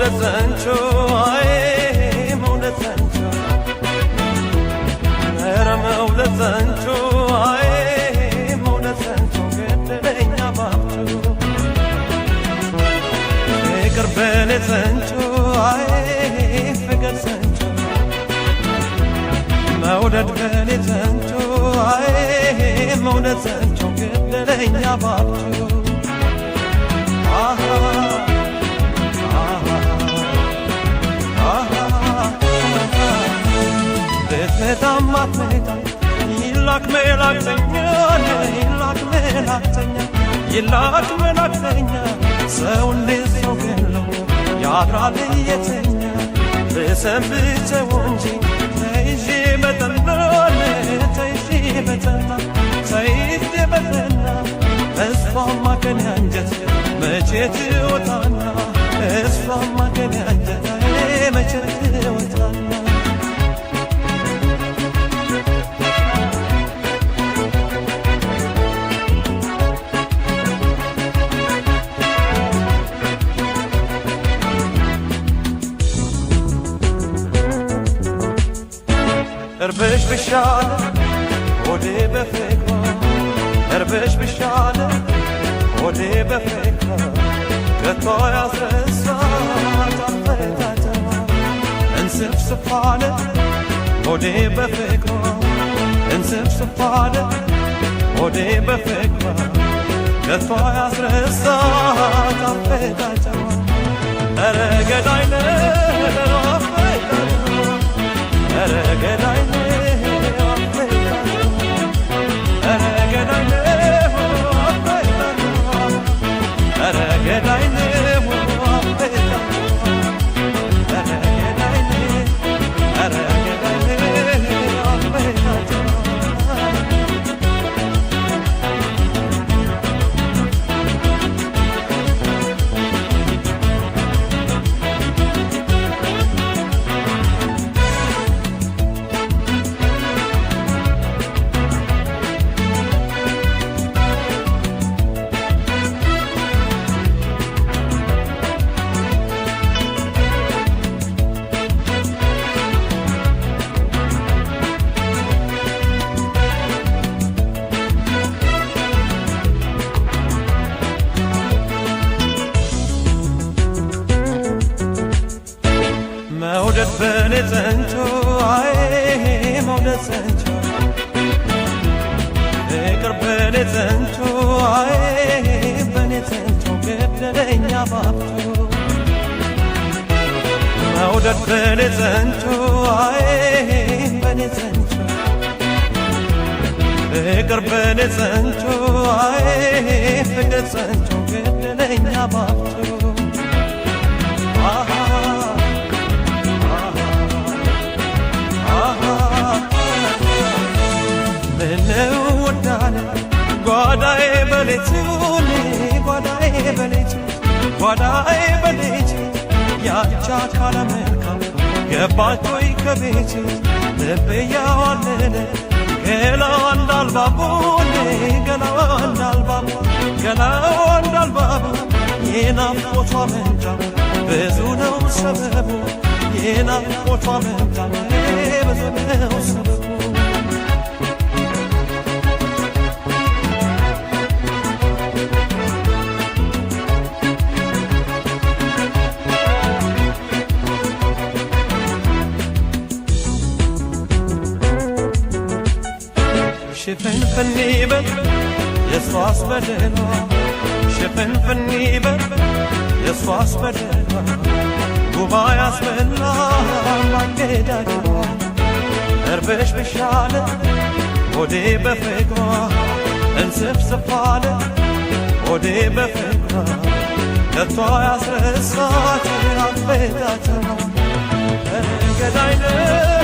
መውደድ ዘንቾ አይ መውደድ ዘንቾ ኧረ መውደድ ዘንቾ አይ መውደድ ዘንቾ ገደለኛ ባብቹ ፍቅር በኔ ዘንቾ አይ ፍቅር ዘንቾ መውደድ በኔ ዘንቾ አይ መውደድ ዘንቾ ገደለኛ ባብቹ Meta ይላክ መላክተኛ ይላክ መላክተኛ ይላክ መላክተኛ ሰው እንዴት ሰው ገለው ያድራል የተኛ በሰንብተው እንጂ ተይዤ በጠና ተይዤ በጠና ተይዤ በጠና እሷማ ከኔ አንጀት መቼ ትወጣና እሷማ ከኔ አንጀት መቼ ትወጣና እርብሽ ብሻለ ሆዴ በፍቅሯ እርብሽ ብሻለ ሆዴ በፍቅሯ ከቶ ያስረሳት አፈታተማ እንስፍስፋለ ሆዴ በፍቅሯ እንስፍስፋለ ሆዴ በፍቅሯ ከቶ ያስረሳት አፈታተማ ኧረ ገዳይ ነው ኧረ ገዳይ ነው ኧረ ገዳይ ነው ኧረ ገዳይ ነው መውደድ በኔ ዘንቾ አይ መውደድ ዘንቾ ፍቅር በኔ ዘንቾ አይ በኔ ዘንቾ ገደለኛ ባብቹ መውደድ በኔ ዘንቾ አይ በኔ ዘንቾ ፍቅር በኔ ዘንቾ አይ ፍቅር ዘንቾ ገደለኛ ባብቹ ምነው ወዳለ ጓዳዬ በሌቱ ጓዳዬ በሌቱ ጓዳዬ በሌቱ ያቻ ካለ መልካም ገባች ወይ ከቤቱ ልብ ያዋለለ ገላዋ እንዳልባቡን ገላዋ እንዳልባቡ ገላዋ እንዳልባቡ የናፍቆቷ መንጫ ብዙ ነው ሰበቡ የናፍቆቷ መንጫ ብዙ ነው ሰበቡ ሽፍንፍን ይበል የሷስ በደሏ ሽፍንፍን ይበል የሷስ በደሏ ጉባ ያስበላ ማንገዳገሯ እርብሽ ብሻለ ሆዴ በፍቅሯ እንስፍስፋለ ሆዴ በፍቅሯ ከቶ ያስረሳት አፈታተማ ገዳይ ነው